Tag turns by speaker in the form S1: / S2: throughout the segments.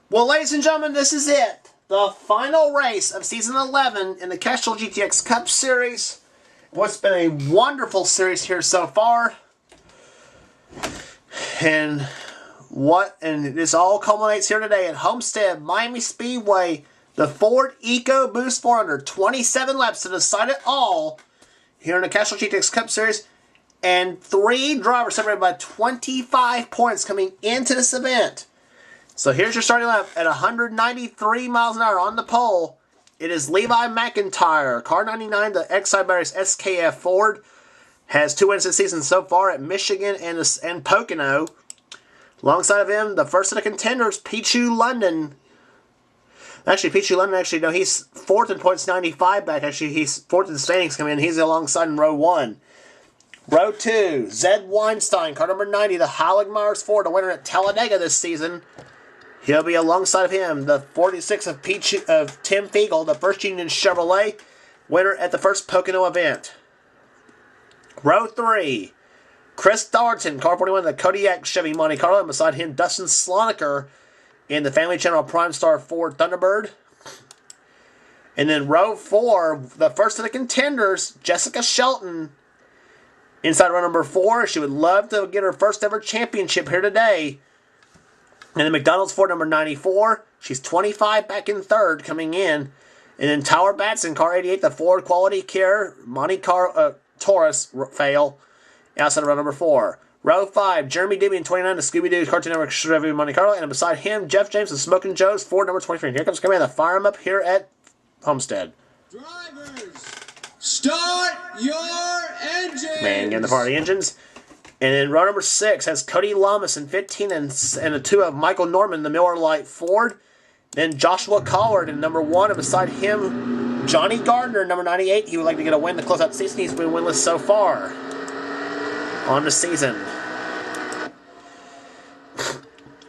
S1: Well, ladies and gentlemen, this is it. The final race of Season 11 in the Castrol GTX Cup Series. What's been a wonderful series here so far. And this all culminates here today at Homestead, Miami Speedway. The Ford EcoBoost 400, 27 laps to decide it all here in the Castrol GTX Cup Series. And 3 drivers separated by 25 points coming into this event. So here's your starting lap at 193 miles an hour on the pole. It is Levi McIntyre, car 99, the Exide Batteries SKF Ford. Has 2 wins this season so far at Michigan and Pocono. Alongside of him, the first of the contenders, Pichu London. Actually, Pichu London, no, he's 4th in points, 95 back. Actually, he's 4th in the standings coming in. He's alongside in row 1. Row 2, Zed Weinstein, car number 90, the Heiligmeyers Ford, the winner at Talladega this season. He'll be alongside of him, the 46 of Tim Fiegel, the First Union Chevrolet, winner at the first Pocono event. Row 3, Chris Darton, car 41, the Kodiak Chevy Monte Carlo, and beside him, Dustin Sloniker in the Family Channel Prime Star Ford Thunderbird. And then row 4, the first of the contenders, Jessica Shelton, inside row number 4. She would love to get her first ever championship here today. And the McDonald's Ford number 94. She's 25 back in 3rd coming in. And then Tyler Batson, car 88, the Ford Quality Care Monte Carlo Taurus fail outside of row number 4. Row 5, Jeremy Debian, 29, the Scooby-Doo Cartoon Network Chevy Monte Carlo. And beside him, Jeff James, the Smokin' Joe's Ford number 23. And here comes coming in the fire him up here at Homestead.
S2: Drivers, start your engines!
S1: Man, getting the fire of the engines. And then row number 6 has Cody Lamas in 15 and the 2 of Michael Norman, the Miller Lite Ford. Then Joshua Collard in number 1, and beside him, Johnny Gardner, number 98. He would like to get a win to close out the season. He's been winless so far on the season.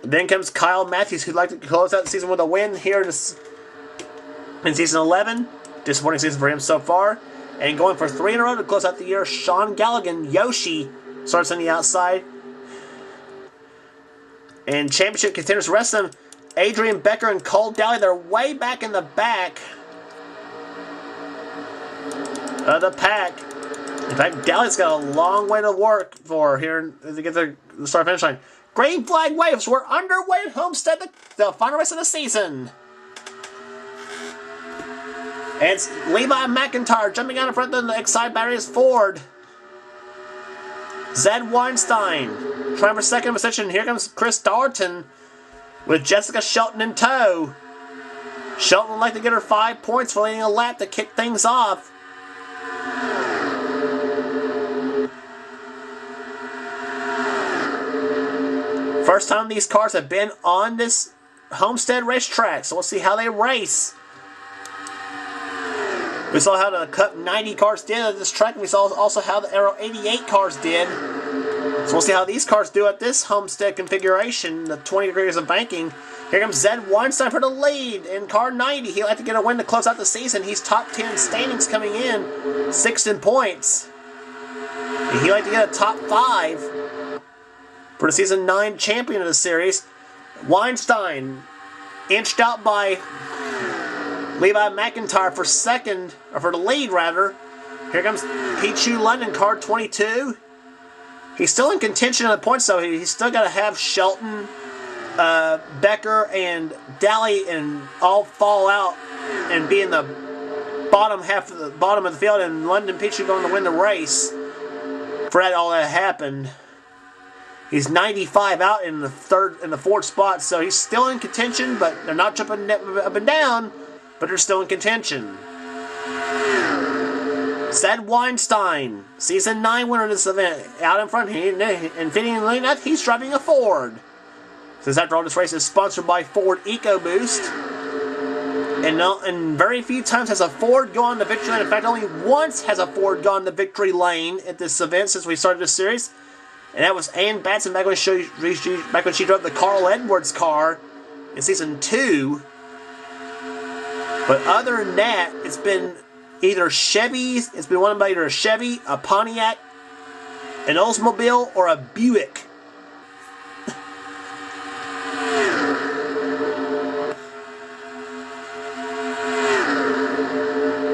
S1: Then comes Kyle Matthews, who'd like to close out the season with a win here in Season 11. Disappointing season for him so far. And going for 3 in a row to close out the year, Sean Galligan, Yoshi, starts on the outside. And championship contenders, the rest of them, Adrian Becker and Cole Daly, they're way back in the back of the pack. In fact, Daly's got a long way to work for here to get the start finish line. Green flag waves, we're underway at Homestead, the final race of the season. And it's Levi McIntyre jumping out in front of the Exide Batteries Ford. Zed Weinstein trying for second position. Here comes Chris Darton with Jessica Shelton in tow. Shelton would like to get her 5 points for leading a lap to kick things off. First time these cars have been on this Homestead racetrack, so we'll see how they race. We saw how the Cup 90 cars did at this track, and we saw also how the Aero 88 cars did. So we'll see how these cars do at this Homestead configuration, the 20 degrees of banking. Here comes Zed Weinstein for the lead in car 90. He'll have to get a win to close out the season. He's top 10 standings coming in, 6th in points. And he'll have to get a top 5 for the Season 9 champion of the series. Weinstein inched out by Levi McIntyre for second, or for the lead rather. Here comes Pichu London, car 22. He's still in contention on the points, though. He's still got to have Shelton, Becker, and Daly and all fall out and be in the bottom half of the field, and London Pichu going to win the race. For that all that happened. He's 95 out in the 4th spot, so he's still in contention, but they're not jumping up and down. But they're still in contention. Zed Weinstein, Season 9 winner of this event, out in front. And fittingly enough, he's driving a Ford. Since after all, this race is sponsored by Ford EcoBoost. And very few times has a Ford gone to victory lane. In fact, only once has a Ford gone to victory lane at this event since we started this series. And that was Ann Batson back when she drove the Carl Edwards car in Season 2. But other than that, it's been either Chevys, it's been won by either a Chevy, a Pontiac, an Oldsmobile, or a Buick.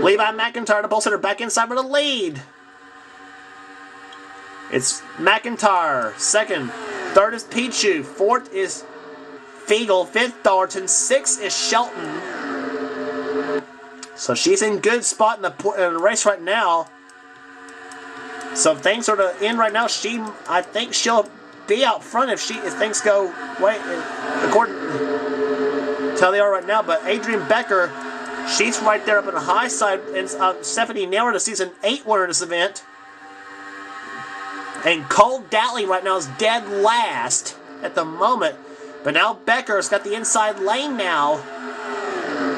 S1: Levi McIntyre, the pole sitter, back inside for the lead. It's McIntyre, second. Third is Pichu. Fourth is Fiegel. Fifth, Dalton. Sixth is Shelton. So she's in good spot in the race right now. So if things are to end right now, I think she'll be out front if things go according to how they are right now. But Adrian Becker, she's right there up in the high side. And Stephanie Naylor, the season 8 winner of this event. And Cole Datley right now is dead last at the moment. But now Becker's got the inside lane now.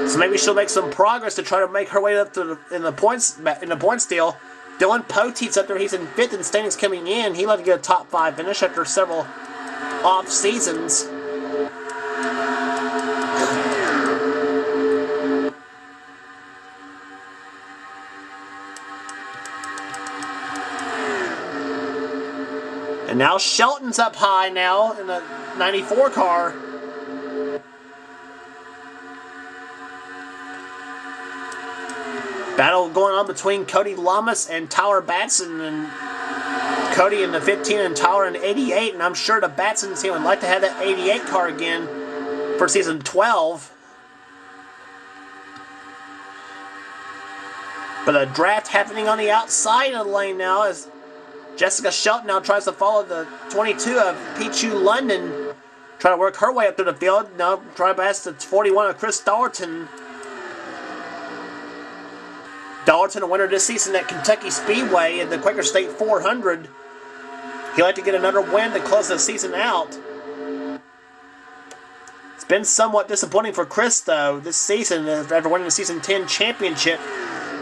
S1: So maybe she'll make some progress to try to make her way up to in the points deal. Dylan Poteet's up there. He's in 5th in standings coming in. He'll have to get a top 5 finish after several off seasons. And now Shelton's up high now in the 94 car. Battle going on between Cody Lamas and Tyler Batson, and Cody in the 15 and Tyler in 88. And I'm sure the Batson's team would like to have that 88 car again for season 12. But a draft happening on the outside of the lane now as Jessica Shelton now tries to follow the 22 of Pichu London, trying to work her way up through the field. Now trying to pass the 41 of Chris Dalton. Dalton, a winner this season at Kentucky Speedway in the Quaker State 400. He'd like to get another win to close the season out. It's been somewhat disappointing for Chris, though, this season after winning the season 10 championship.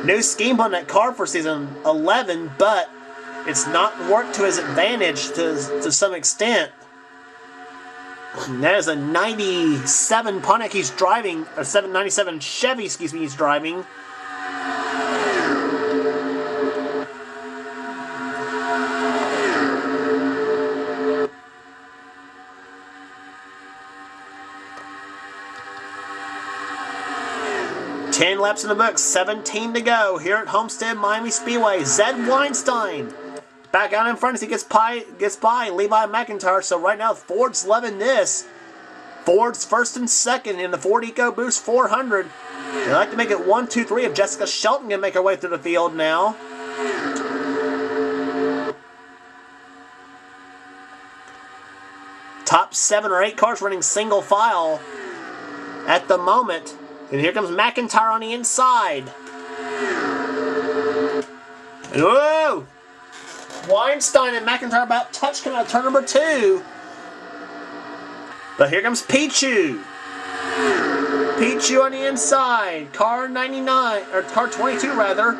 S1: New scheme on that car for season 11, but it's not worked to his advantage to some extent. That is a 97 Pontiac he's driving, or 97 Chevy, he's driving. Ten laps in the books, 17 to go here at Homestead Miami Speedway. Zed Weinstein back out in front as he gets by Levi McIntyre. So right now Ford's loving this. Ford's first and second in the Ford EcoBoost 400. They like to make it 1, 2, 3 if Jessica Shelton can make her way through the field now. Top 7 or 8 cars running single file at the moment. And here comes McIntyre on the inside. Whoa! Weinstein and McIntyre about touch coming out of turn number 2. But here comes Pichu. Pichu on the inside. Car 99, or car 22 rather.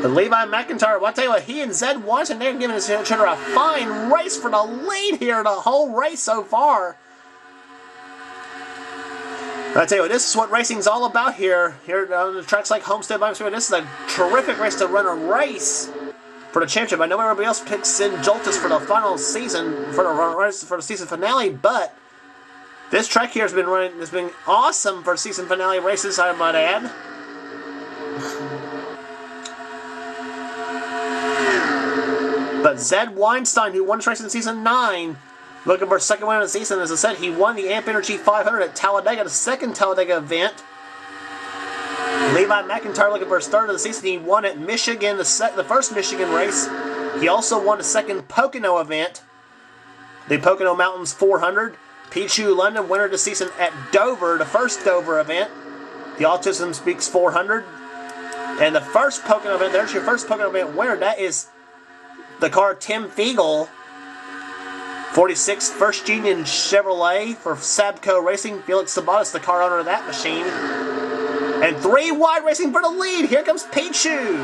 S1: But Levi McIntyre, well, I'll tell you what, he and Zed Weinstein, they're giving each other a fine race for the lead here, the whole race so far. But I tell you what, this is what racing's all about here. Here on the tracks like Homestead, Miami Speedway, this is a terrific race to run a race for the championship. I know everybody else picks in Joltis for the final season, for the season finale, but this track here has been awesome for season finale races, I might add. But Zed Weinstein, who won this race in season 9, looking for a second win of the season. As I said, he won the Amp Energy 500 at Talladega, the second Talladega event. Levi McIntyre looking for his third of the season. He won at Michigan, the first Michigan race. He also won the second Pocono event, the Pocono Mountains 400. Pichu London, winner of the season at Dover, the first Dover event, the Autism Speaks 400. And the first Pocono event, there's your first Pocono event winner. That is the car Tim Fiegel, 46 First Union Chevrolet for Sabco Racing. Felix Sabatas, the car owner of that machine. And 3 wide racing for the lead. Here comes Pichu.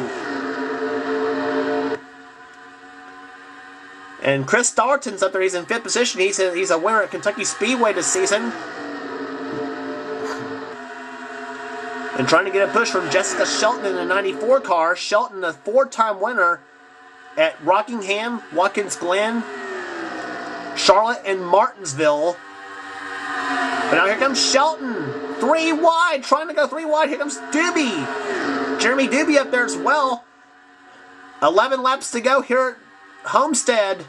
S1: And Chris Dalton's up there. He's in 5th position. He's a winner at Kentucky Speedway this season. And trying to get a push from Jessica Shelton in the 94 car. Shelton, a 4-time winner at Rockingham, Watkins Glen, Charlotte and Martinsville. But now here comes Shelton. 3 wide, trying to go 3 wide. Here comes Doobie. Jeremy Doobie up there as well. 11 laps to go here at Homestead.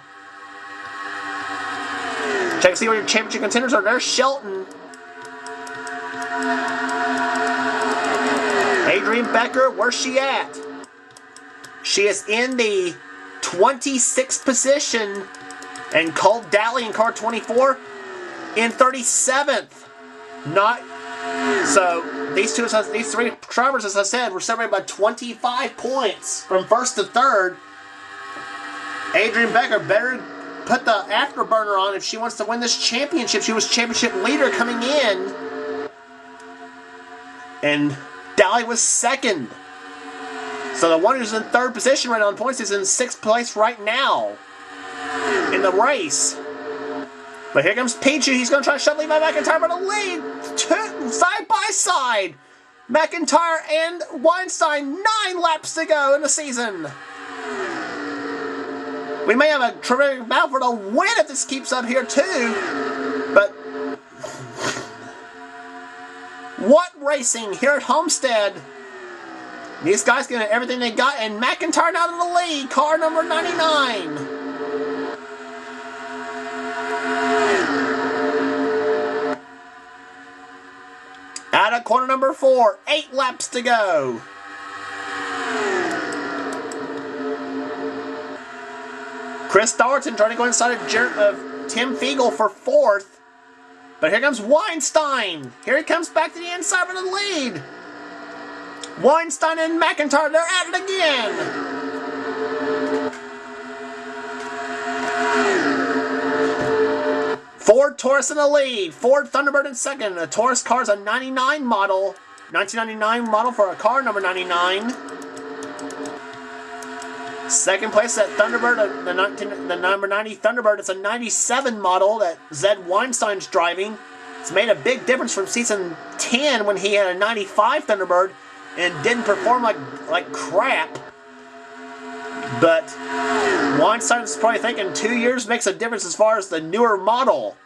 S1: Check to see where your championship contenders are. There's Shelton. Adrian Becker, where's she at? She is in the 26th position. And Cole Dally in car 24 in 37th. These three drivers, as I said, were separated by 25 points from first to third. Adrian Becker better put the afterburner on if she wants to win this championship. She was championship leader coming in. And Dally was second. So the one who's in third position right now in points is in 6th place right now in the race. But here comes Pichu. He's going to try to shut Levi McIntyre by the lead. Side by side. McIntyre and Weinstein, 9 laps to go in the season. We may have a terrific battle for the win if this keeps up here too. But what racing here at Homestead. These guys getting everything they got, and McIntyre now in the lead. Car number 99. Out of corner number 4, 8 laps to go. Chris Darton trying to go inside of Tim Fiegel for 4th. But here comes Weinstein. Here he comes back to the inside for the lead. Weinstein and McIntyre, they're at it again. Ford Taurus in the lead. Ford Thunderbird in second. The Taurus car is a 99 model. 1999 model for a car number 99. Second place at Thunderbird, the number 90 Thunderbird. It's a 97 model that Zed Weinstein's driving. It's made a big difference from season 10 when he had a 95 Thunderbird and didn't perform like crap. But Weinstein's probably thinking 2 years makes a difference as far as the newer model.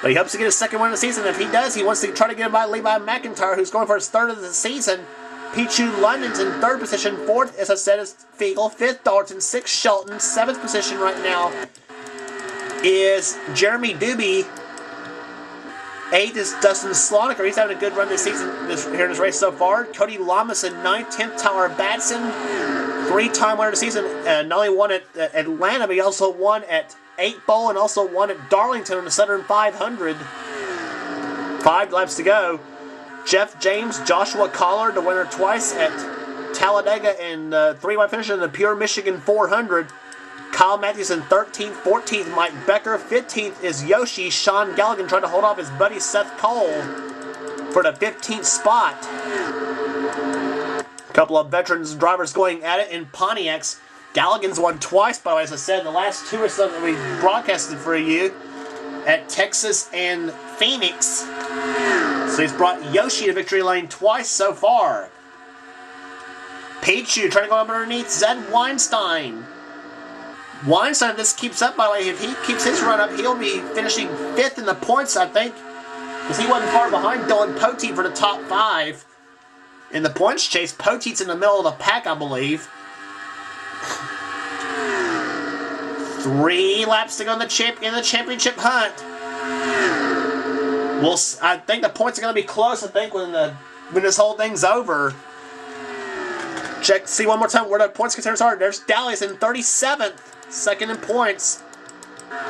S1: But he hopes to get his second win of the season. If he does, he wants to try to get by Levi McIntyre, who's going for his 3rd of the season. Pichu London's in 3rd position. 4th, as I said, is Fiegel. 5th, Dalton. 6th, Shelton. 7th position right now is Jeremy Doobie. 8th is Dustin Sloniker. He's having a good run this season here in this race so far. Cody Lamas in 9th. 10th, Tyler Batson. 3-time winner of the season. Not only won at Atlanta, but he also won at 8 Bowl and also won at Darlington in the Southern 500. 5 laps to go. Jeff James, Joshua Collard, the winner twice at Talladega, and 3-wide finisher in the Pure Michigan 400. Kyle Matthews in 13th, 14th, Mike Becker. 15th is Yoshi. Sean Galligan trying to hold off his buddy Seth Cole for the 15th spot. A couple of veterans drivers going at it in Pontiacs. Galligan's won twice, by the way, as I said. The last 2 or so that we broadcasted for you at Texas and Phoenix. So he's brought Yoshi to victory lane twice so far. Pichu trying to go up underneath Zed Weinstein. Weinstein, if this keeps up, by the way, if he keeps his run up, he'll be finishing 5th in the points, I think. Because he wasn't far behind Dylan Poteet for the top 5. In the points chase, Poteet's in the middle of the pack, I believe. 3 laps to go in the championship hunt. I think the points are going to be close, I think, when this whole thing's over. See one more time where the points contenders are. There's Dallas in 37th, second in points.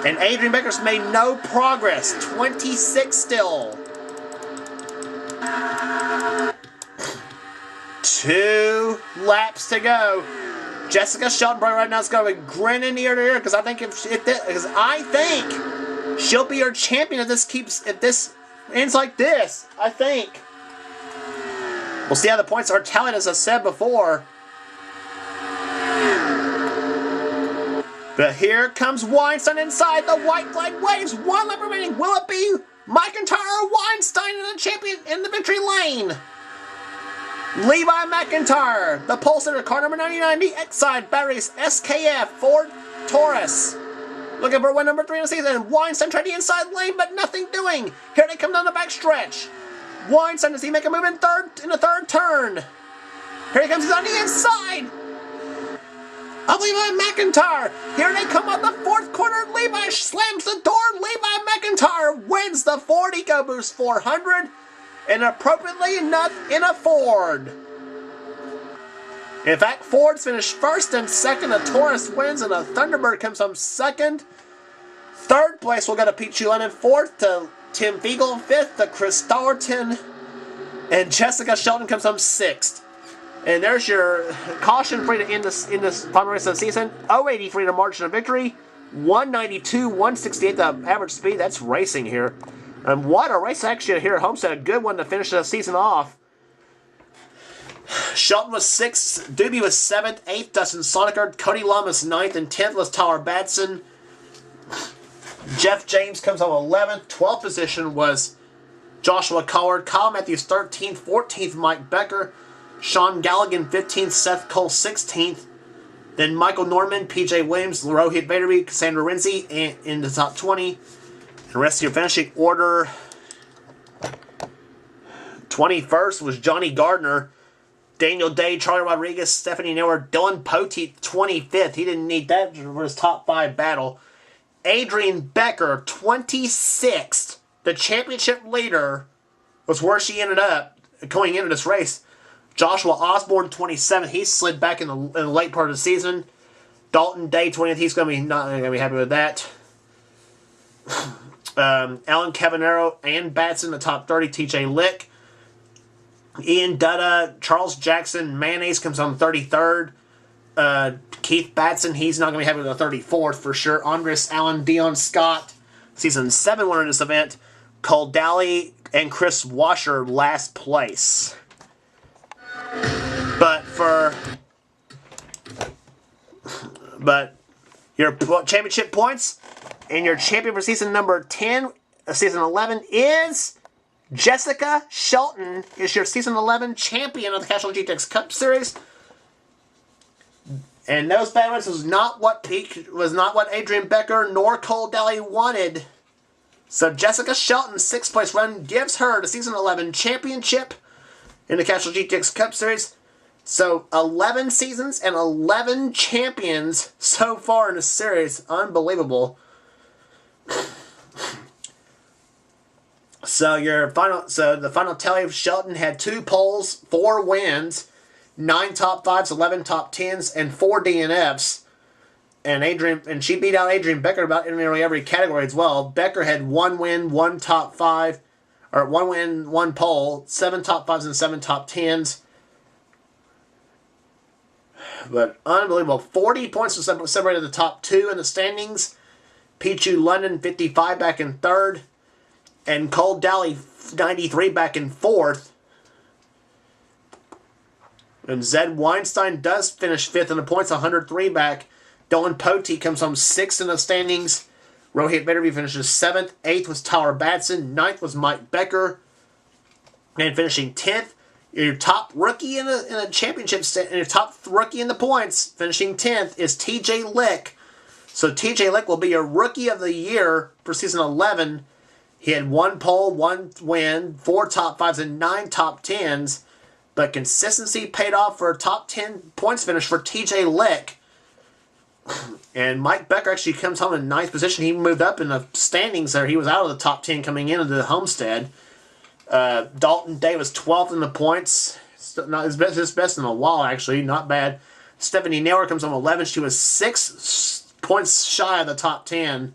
S1: And Adrian Becker's made no progress. 26 still. 2 laps to go. Jessica Shelton right now is going to be grinning ear to ear because I think she'll be your champion if this ends like this. I think. We'll see how the points are tallied, as I said before. But here comes Weinstein inside. The white flag waves. 1 lap remaining. Will it be McIntyre or Weinstein in the champion in the victory lane? Levi McIntyre, the pole sitter, car number 99, the X-Side batteries, SKF, Ford Taurus. Looking for win number 3 in the season. Weinstein tried the inside lane, but nothing doing. Here they come down the back stretch. Weinstein does he make a move in the third turn. Here he comes, he's on the inside. Levi McIntyre. Here they come on the 4th corner. Levi slams the door. Levi McIntyre wins the Ford EcoBoost 400. And appropriately enough in a Ford. In fact, Ford's finished first and second. A Taurus wins and a Thunderbird comes home second. Third place will go to Pete Lennon. Fourth to Tim Fiegel. Fifth to Chris Stollerton. And Jessica Shelton comes home sixth. And there's your caution free to end this final race of the season. 083 to margin of victory. 192, 168 the average speed. That's racing here. And what a race actually here at Homestead. A good one to finish the season off. Shelton was 6th, Doobie was 7th, 8th Dustin Soniker, Cody Lum was 9th, and 10th was Tyler Batson. Jeff James comes home 11th, 12th position was Joshua Collard, Kyle Matthews 13th, 14th Mike Becker, Sean Galligan 15th, Seth Cole 16th, then Michael Norman, PJ Williams, Rohit Baderby, Cassandra Renzi in the top 20. And the rest of your finishing order, 21st was Johnny Gardner, Daniel Day, Charlie Rodriguez, Stephanie Neuer, Dylan Poteet, 25th. He didn't need that for his top 5 battle. Adrian Becker, 26th. The championship leader was where she ended up going into this race. Joshua Osborne, 27th. He slid back in the late part of the season. Dalton Day, 20th. He's not going to be happy with that. Alan Cavanero and Batson, the top 30. TJ Lick. Ian Dutta, Charles Jackson, Mayonnaise comes on 33rd. Keith Batson, he's not going to be happy with the 34th for sure. Andres Allen, Dion Scott, season 7 winner in this event. Cole Daly and Chris Washer, last place. But your championship points and your champion for season number 10, season 11 is Jessica Shelton. Is your season 11 champion of the Castrol GTX Cup Series. And those bad ones was not what Adrian Becker nor Cole Daly wanted. So Jessica Shelton's 6th place run gives her the season 11 championship in the Castrol GTX Cup Series. So 11 seasons and 11 champions so far in the series. Unbelievable. So the final tally of Shelton had 2 poles, 4 wins, 9 top 5s, 11 top 10s, and 4 DNFs. And she beat out Adrian Becker about in nearly every category as well. Becker had 1 win, 1 top 5, or 1 win, 1 pole, 7 top 5s and 7 top 10s. But unbelievable. 40 points separated the top 2 in the standings. Pichu London 55 back in 3rd. And Cole Daly 93 back in 4th. And Zed Weinstein does finish 5th in the points, 103 back. Dylan Poteet comes home 6th in the standings. Rohit Baderby finishes 7th. 8th was Tyler Batson. 9th was Mike Becker. And finishing 10th, your top rookie in a championship, and your top rookie in the points, finishing 10th, is TJ Lick. So TJ Lick will be your rookie of the year for season 11. He had 1 pole, 1 win, 4 top 5s, and 9 top 10s. But consistency paid off for a top 10 points finish for TJ Lick. And Mike Becker actually comes home in 9th position. He moved up in the standings there. He was out of the top 10 coming into the Homestead. Dalton Day was 12th in the points. Not his best in a while, actually. Not bad. Stephanie Naylor comes home 11th. She was 6 points shy of the top 10.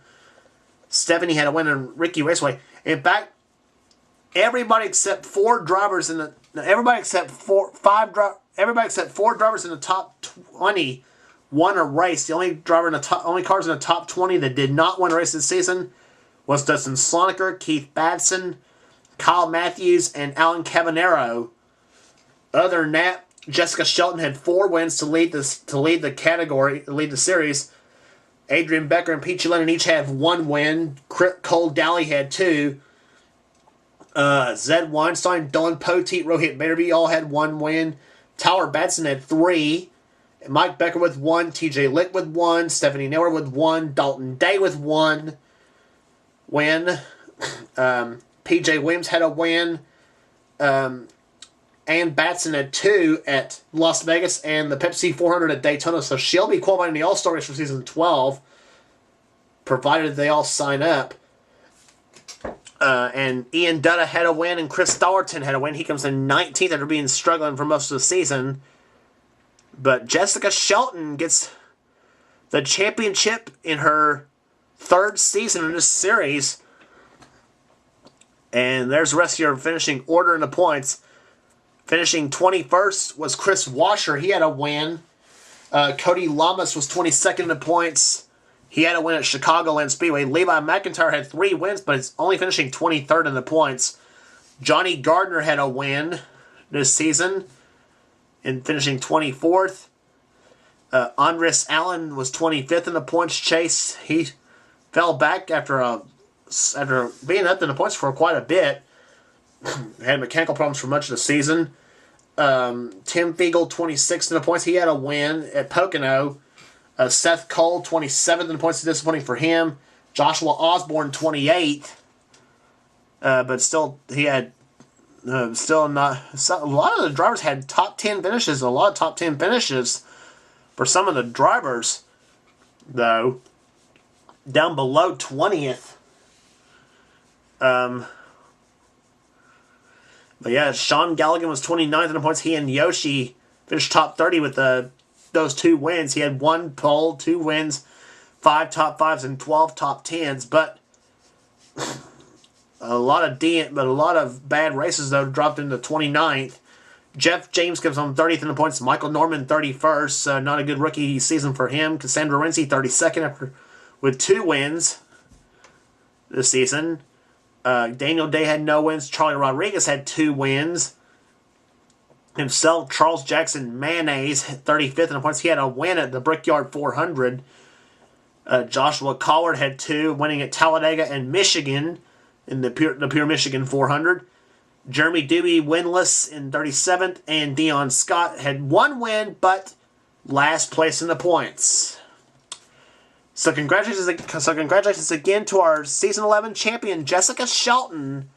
S1: Stephanie had a win in Ricky Raceway. In fact, everybody except 4 drivers in the everybody except 4 drivers in the top 20 won a race. The only cars in the top 20 that did not win a race this season was Dustin Sloniker, Keith Batson, Kyle Matthews, and Alan Cavanero. Other than that, Jessica Shelton had 4 wins to lead the series. Adrian Becker and Pete Lennon each have 1 win. Cole Daly had 2. Zed Weinstein, Dylan Poteet, Rohit Baderby all had 1 win. Tyler Batson had 3. Mike Becker with 1, TJ Lick with 1, Stephanie Naylor with 1, Dalton Day with 1 win. PJ Williams had a win. Ann Batson had 2 at Las Vegas and the Pepsi 400 at Daytona. So she'll be qualifying in the All-Star race for season 12, provided they all sign up. And Ian Dutta had a win, and Chris Stollerton had a win. He comes in 19th after being struggling for most of the season. But Jessica Shelton gets the championship in her 3rd season in this series. And there's the rest of your finishing order in the points. Finishing 21st was Chris Washer. He had a win. Cody Lamas was 22nd in the points. He had a win at Chicagoland Speedway. Levi McIntyre had 3 wins, but it's only finishing 23rd in the points. Johnny Gardner had a win this season and finishing 24th. Andres Allen was 25th in the points chase. He fell back after being up in the points for quite a bit. Had mechanical problems for much of the season. Tim Fiegel, 26th in the points. He had a win at Pocono. Seth Cole, 27th in the points. Disappointing for him. Joshua Osborne, 28th. But still, he had still not. A lot of the drivers had top 10 finishes. A lot of top 10 finishes for some of the drivers, though. Down below 20th. But yeah, Sean Galligan was 29th in the points. He and Yoshi finished top 30 with those 2 wins. He had 1 pole, 2 wins, 5 top 5s, and 12 top 10s. But a lot of bad races though dropped into 29th. Jeff James comes on 30th in the points. Michael Norman 31st. Not a good rookie season for him. Cassandra Renzi 32nd with 2 wins this season. Daniel Day had no wins. Charlie Rodriguez had 2 wins. Himself, Charles Jackson Mayonnaise, 35th in the points. He had a win at the Brickyard 400. Joshua Collard had 2, winning at Talladega and Michigan in the Pure Michigan 400. Jeremy Doobie winless in 37th, and Dion Scott had 1 win, but last place in the points. So congratulations again to our Season 11 champion, Jessica Shelton,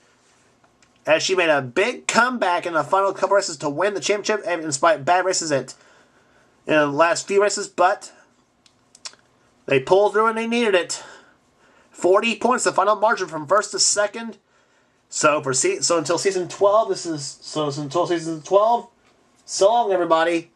S1: as she made a big comeback in the final couple races to win the championship, in spite of bad races in the last few races, but they pulled through and they needed it. 40 points, the final margin from 1st to 2nd. So until Season 12, until Season 12, so long, everybody.